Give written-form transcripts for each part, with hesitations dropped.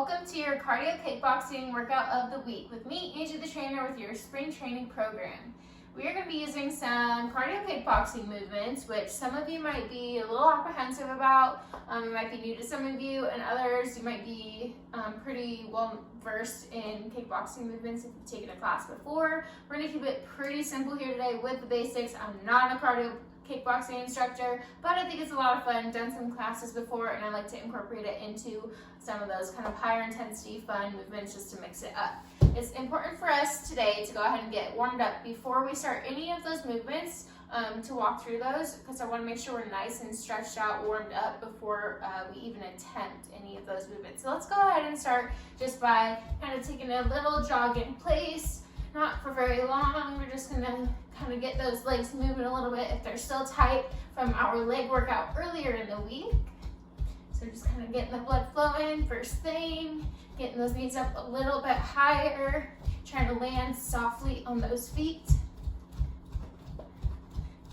Welcome to your cardio kickboxing workout of the week with me, Angie the trainer, with your spring training program. We are going to be using some cardio kickboxing movements, which some of you might be a little apprehensive about. It might be new to some of you, and others you might be pretty well versed in kickboxing movements if you've taken a class before. We're going to keep it pretty simple here today with the basics. I'm not a cardio kickboxing instructor, but I think it's a lot of fun. I've done some classes before and I like to incorporate it into some of those kind of higher intensity fun movements just to mix it up. It's important for us today to go ahead and get warmed up before we start any of those movements, to walk through those, because I want to make sure we're nice and stretched out, warmed up before we even attempt any of those movements. So let's go ahead and start just by kind of taking a little jog in place, not for very long. We're just going to kind of get those legs moving a little bit if they're still tight from our leg workout earlier in the week. So just kind of getting the blood flowing first thing, getting those knees up a little bit higher, trying to land softly on those feet.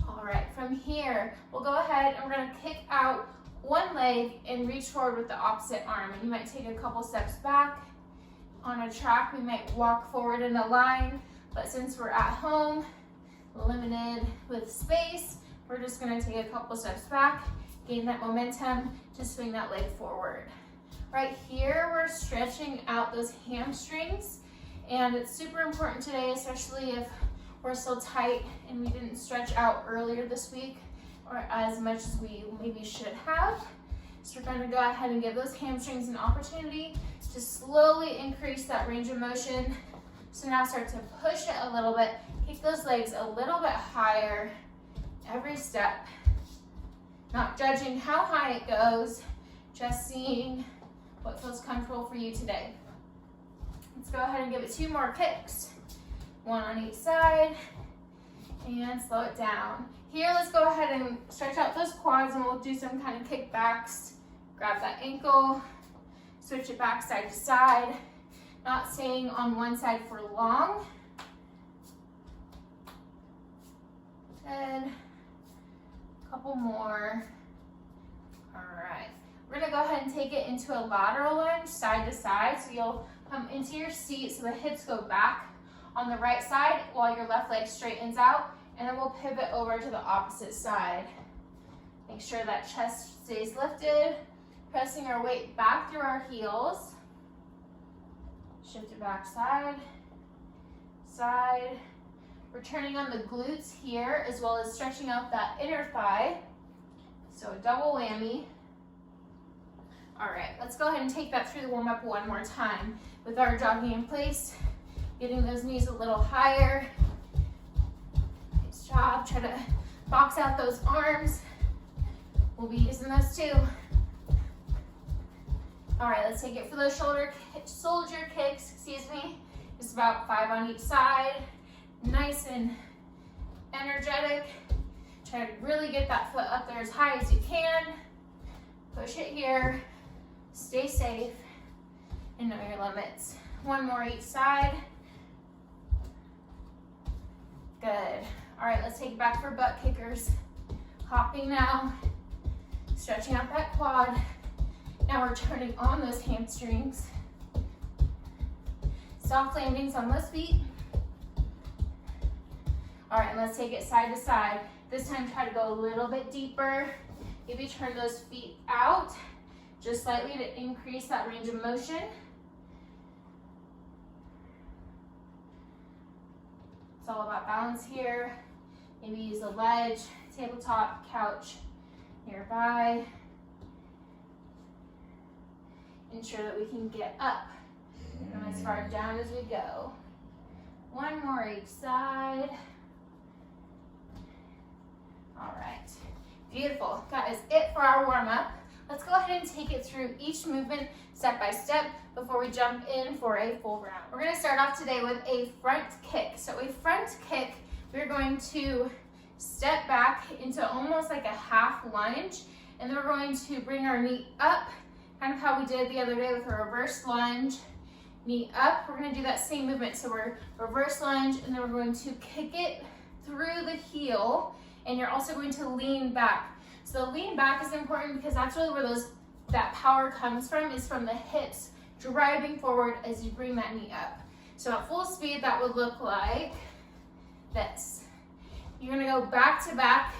All right, from here, we'll go ahead and we're going to kick out one leg and reach forward with the opposite arm. And you might take a couple steps back. On a track, we might walk forward in a line, but since we're at home, limited with space, we're just going to take a couple steps back, gain that momentum to swing that leg forward. Right here, we're stretching out those hamstrings, and it's super important today, especially if we're still tight and we didn't stretch out earlier this week or as much as we maybe should have. So we're going to go ahead and give those hamstrings an opportunity to slowly increase that range of motion. So now start to push it a little bit, kick those legs a little bit higher every step. Not judging how high it goes, just seeing what feels comfortable for you today. Let's go ahead and give it 2 more kicks, 1 on each side, and slow it down. Here, let's go ahead and stretch out those quads, and we'll do some kind of kickbacks. Grab that ankle, switch it back side to side, not staying on one side for long. Good. Couple more. All right. We're gonna go ahead and take it into a lateral lunge, side to side. So you'll come into your seat so the hips go back on the right side while your left leg straightens out, and then we'll pivot over to the opposite side. Make sure that chest stays lifted, pressing our weight back through our heels. Shift it back side, side. We're turning on the glutes here, as well as stretching out that inner thigh. So a double whammy. All right, let's go ahead and take that through the warm-up one more time with our jogging in place, getting those knees a little higher. Nice job. Try to box out those arms. We'll be using those too. All right, let's take it for those soldier kicks, Just about 5 on each side. Nice and energetic. Try to really get that foot up there as high as you can. Push it here. Stay safe and know your limits. 1 more each side. Good. All right, let's take it back for butt kickers. Hopping now. Stretching out that quad. Now we're turning on those hamstrings. Soft landings on those feet. All right, and let's take it side to side. This time, try to go a little bit deeper. Maybe turn those feet out just slightly to increase that range of motion. It's all about balance here. Maybe use a ledge, tabletop, couch nearby. Ensure that we can get up and as far down as we go. 1 more each side. All right, beautiful. That is it for our warm-up. Let's go ahead and take it through each movement step by step before we jump in for a full round. We're gonna start off today with a front kick. So a front kick, we're going to step back into almost like a half lunge, and then we're going to bring our knee up, kind of how we did the other day with a reverse lunge. Knee up, we're gonna do that same movement. So we're reverse lunge, and then we're going to kick it through the heel, and you're also going to lean back. So lean back is important because that's really where that power comes from, is from the hips driving forward as you bring that knee up. So at full speed, that would look like this. You're gonna go back to back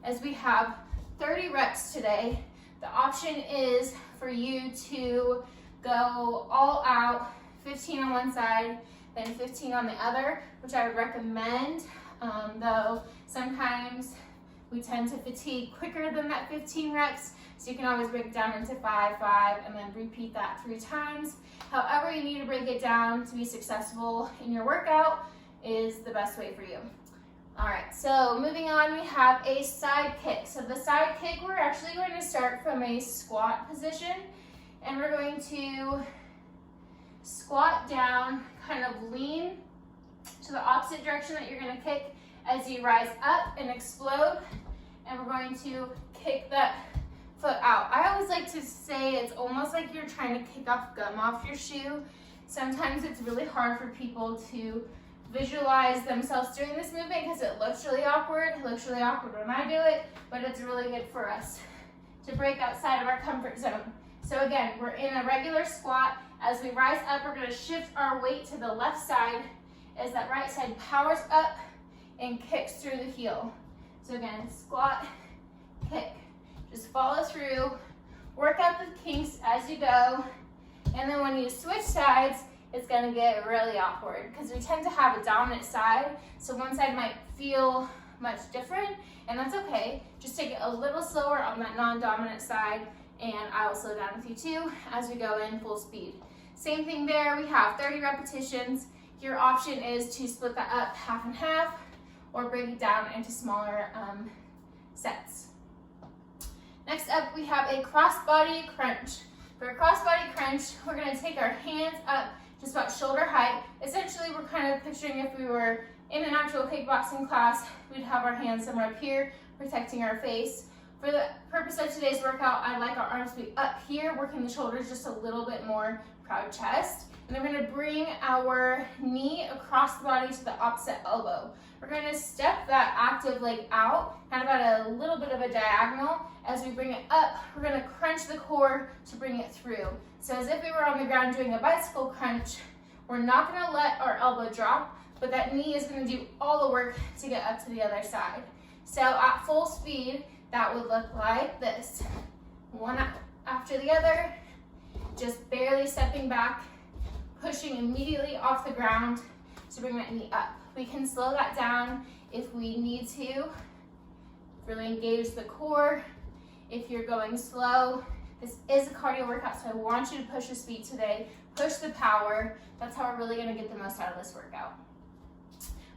as we have 30 reps today. The option is for you to go all out, 15 on one side, then 15 on the other, which I would recommend, though sometimes we tend to fatigue quicker than that 15 reps, so you can always break it down into 5, 5, and then repeat that 3 times. However you need to break it down to be successful in your workout is the best way for you. All right, so moving on, we have a side kick. So the side kick, we're actually going to start from a squat position, and we're going to squat down, kind of lean to the opposite direction that you're gonna kick as you rise up and explode, and we're going to kick that foot out. I always like to say it's almost like you're trying to kick off gum off your shoe. Sometimes it's really hard for people to visualize themselves doing this movement because it looks really awkward. It looks really awkward when I do it, but it's really good for us to break outside of our comfort zone. So again, we're in a regular squat. As we rise up, we're gonna shift our weight to the left side as that right side powers up and kicks through the heel. So again, squat, kick. Just follow through, work out the kinks as you go, and then when you switch sides, it's gonna get really awkward because we tend to have a dominant side, so one side might feel much different, and that's okay. Just take it a little slower on that non-dominant side, and I will slow down with you too as we go in full speed. Same thing there, we have 30 repetitions. Your option is to split that up half and half or break it down into smaller sets. Next up, we have a crossbody crunch. For a crossbody crunch, we're gonna take our hands up just about shoulder height. Essentially, we're kind of picturing if we were in an actual kickboxing class, we'd have our hands somewhere up here, protecting our face. For the purpose of today's workout, I'd like our arms to be up here, working the shoulders just a little bit more, proud chest. And then we're gonna bring our knee across the body to the opposite elbow. We're gonna step that active leg out, kind of at a little bit of a diagonal. As we bring it up, we're gonna crunch the core to bring it through. So as if we were on the ground doing a bicycle crunch, we're not gonna let our elbow drop, but that knee is gonna do all the work to get up to the other side. So at full speed, that would look like this. One after the other, just barely stepping back, pushing immediately off the ground to bring that knee up. We can slow that down if we need to. Really engage the core. If you're going slow, this is a cardio workout, so I want you to push the speed today, push the power. That's how we're really gonna get the most out of this workout.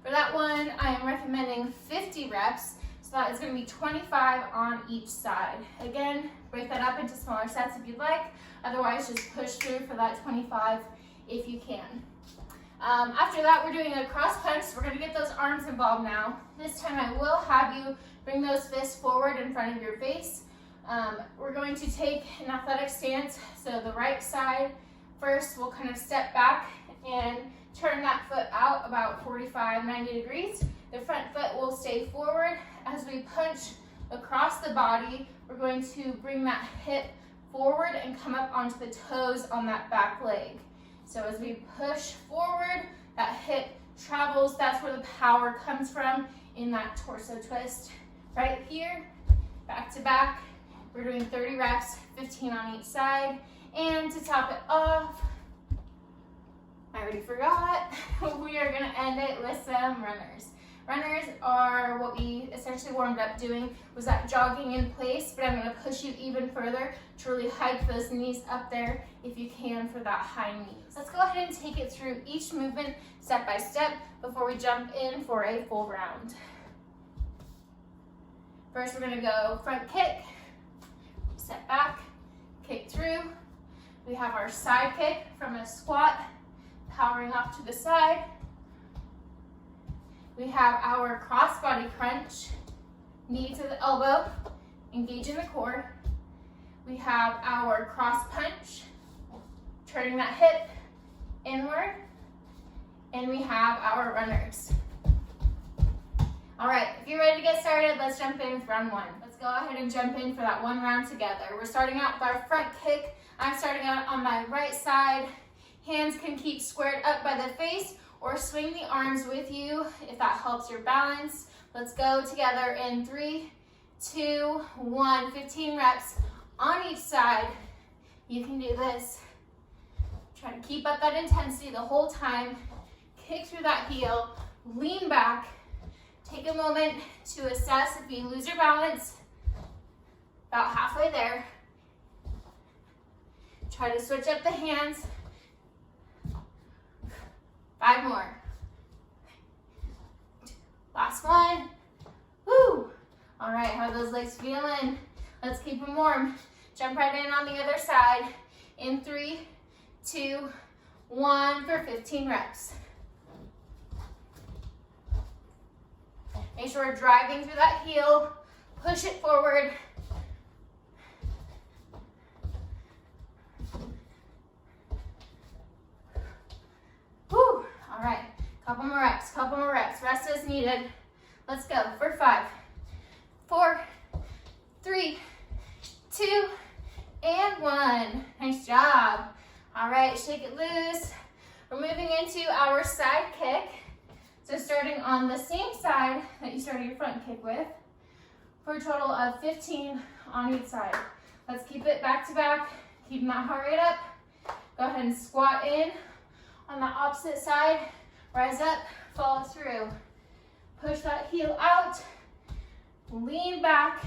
For that one, I am recommending 50 reps, so that is gonna be 25 on each side. Again, break that up into smaller sets if you'd like. Otherwise, just push through for that 25 if you can. After that, we're doing a cross punch. We're gonna get those arms involved now. This time I will have you bring those fists forward in front of your face. We're going to take an athletic stance. So the right side first, we'll kind of step back and turn that foot out about 45, 90 degrees. The front foot will stay forward. As we punch across the body, we're going to bring that hip forward and come up onto the toes on that back leg. So as we push forward, that hip travels. That's where the power comes from in that torso twist. Right here, back to back. We're doing 30 reps, 15 on each side. And to top it off, I already forgot, we are gonna end it with some runners. Runners are what we essentially warmed up doing, was that jogging in place, but I'm gonna push you even further to really hike those knees up there if you can for that high knee. Let's go ahead and take it through each movement step by step before we jump in for a full round. First, we're gonna go front kick, step back, kick through. We have our side kick from a squat, powering off to the side. We have our crossbody crunch, knee to the elbow, engaging the core. We have our cross punch, turning that hip inward. And we have our runners. All right, if you're ready to get started, let's jump in with round one. Let's go ahead and jump in for that one round together. We're starting out with our front kick. I'm starting out on my right side. Hands can keep squared up by the face or swing the arms with you if that helps your balance. Let's go together in 3, 2, 1. 15 reps on each side. You can do this. Try to keep up that intensity the whole time. Kick through that heel, lean back. Take a moment to assess if you lose your balance. About halfway there. Try to switch up the hands. 5 more. Last one. Woo! All right, how are those legs feeling? Let's keep them warm. Jump right in on the other side. In 3, 2, 1 for 15 reps. Make sure we're driving through that heel. Push it forward. Whew. All right, couple more reps, couple more reps. Rest as needed. Let's go for 5, 4, 3, 2, and 1. Nice job. All right, shake it loose. We're moving into our side kick. So starting on the same side that you started your front kick with, for a total of 15 on each side. Let's keep it back to back, keeping that heart rate up. Go ahead and squat in on the opposite side. Rise up, follow through. Push that heel out, lean back,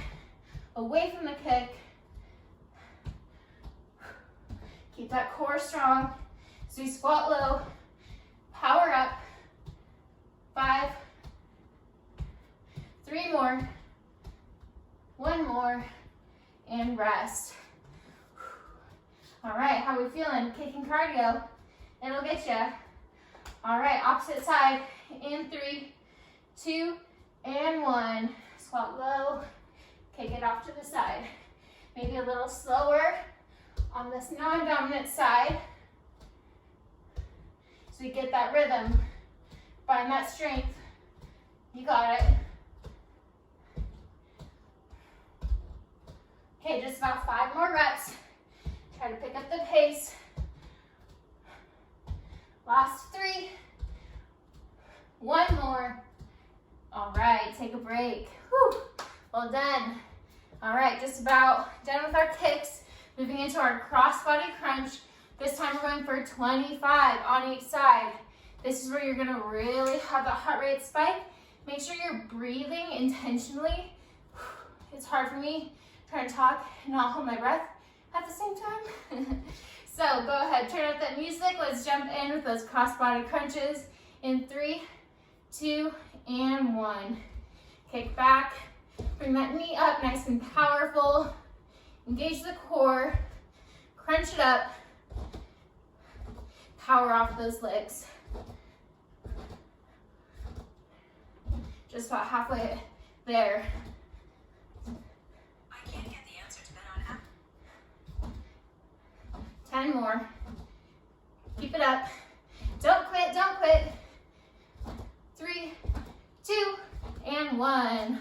away from the kick. Keep that core strong. So you squat low, power up. 5, 3 more, 1 more, and rest. All right, how are we feeling? Kicking cardio, it'll get you. All right, opposite side, in 3, 2, and 1. Squat low, kick it off to the side. Maybe a little slower on this non-dominant side, so we get that rhythm. Find that strength. You got it. Okay, just about 5 more reps. Try to pick up the pace. Last 3. 1 more. All right, take a break. Whew. Well done. All right, just about done with our kicks. Moving into our cross-body crunch. This time we're going for 25 on each side. This is where you're gonna really have the heart rate spike. Make sure you're breathing intentionally. It's hard for me trying to talk and not hold my breath at the same time. So go ahead, turn up that music. Let's jump in with those cross-body crunches in 3, 2, and 1. Kick back, bring that knee up nice and powerful. Engage the core, crunch it up, power off those legs. Just about halfway there. I can't get the answer to that on app. 10 more. Keep it up. Don't quit, don't quit. 3, 2, and 1.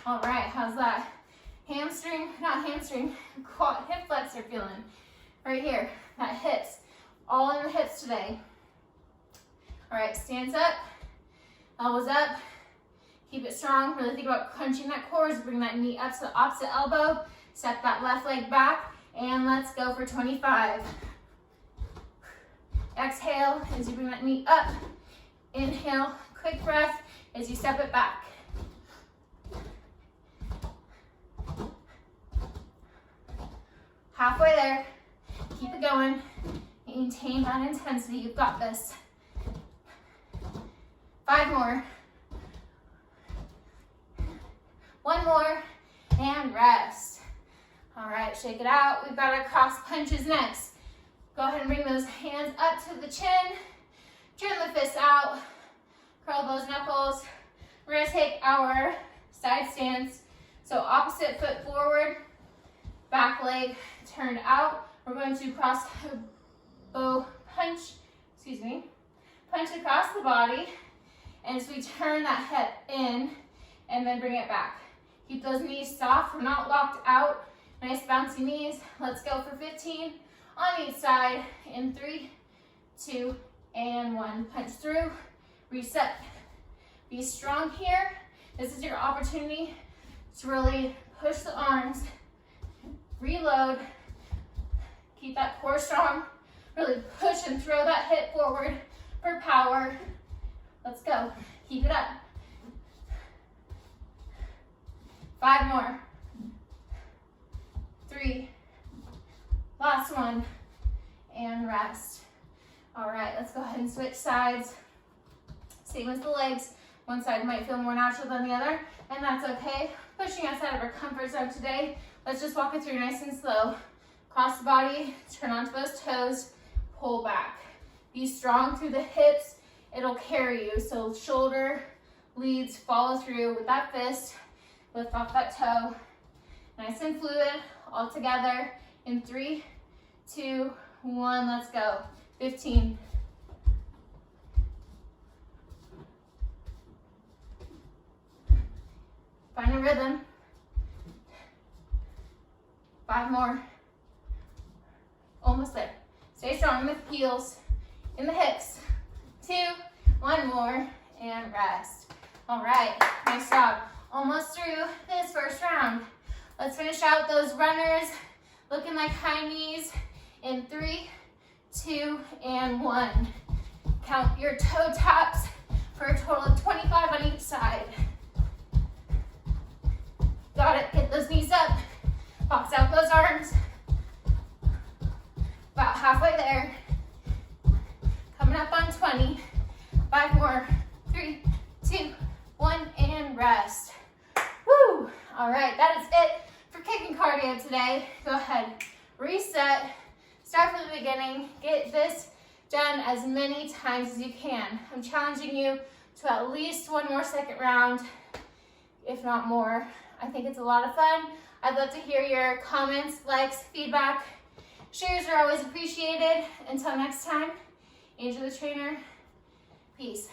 All right, how's that? Hamstring, not hamstring, quad, hip flexor feeling. Right here, that hips. All in the hips today. All right, stance up, elbows up. Keep it strong. Really think about crunching that core. Bring that knee up to the opposite elbow. Step that left leg back. And let's go for 25. Exhale as you bring that knee up. Inhale, quick breath as you step it back. Halfway there. Keep it going. Maintain that intensity. You've got this. 5 more. 1 more, and rest. All right, shake it out. We've got our cross punches next. Go ahead and bring those hands up to the chin. Turn the fists out. Curl those knuckles. We're gonna take our side stance. So opposite foot forward, back leg turned out. We're going to cross bow punch, punch across the body. And as we turn that hip in, and then bring it back. Keep those knees soft, we're not locked out. Nice bouncy knees. Let's go for 15 on each side in 3, 2, and 1. Punch through, reset. Be strong here. This is your opportunity to really push the arms, reload, keep that core strong, really push and throw that hip forward for power. Let's go, keep it up. 5 more. 3, last one, and rest. All right, let's go ahead and switch sides. Same as the legs. One side might feel more natural than the other, and that's okay. Pushing outside of our comfort zone today. Let's just walk it through nice and slow. Cross the body, turn onto those toes, pull back. Be strong through the hips, it'll carry you. So shoulder, leads, follow through with that fist, lift off that toe. Nice and fluid, all together in 3, 2, 1, let's go. 15. Find a rhythm. 5 more. Almost there. Stay strong in the heels, in the hips. 2, 1 more, and rest. All right, nice job. Almost through this first round. Let's finish out those runners, looking like high knees in 3, 2, and 1. Count your toe taps for a total of 25 on each side. Got it, get those knees up, box out those arms. About halfway there. Coming up on 20. 5 more, 3, 2, 1, and rest. Woo! All right, that is it for kicking cardio today. Go ahead, reset, start from the beginning, get this done as many times as you can. I'm challenging you to at least 1 more second round, if not more. I think it's a lot of fun. I'd love to hear your comments, likes, feedback. Shares are always appreciated. Until next time, Angie the trainer, peace.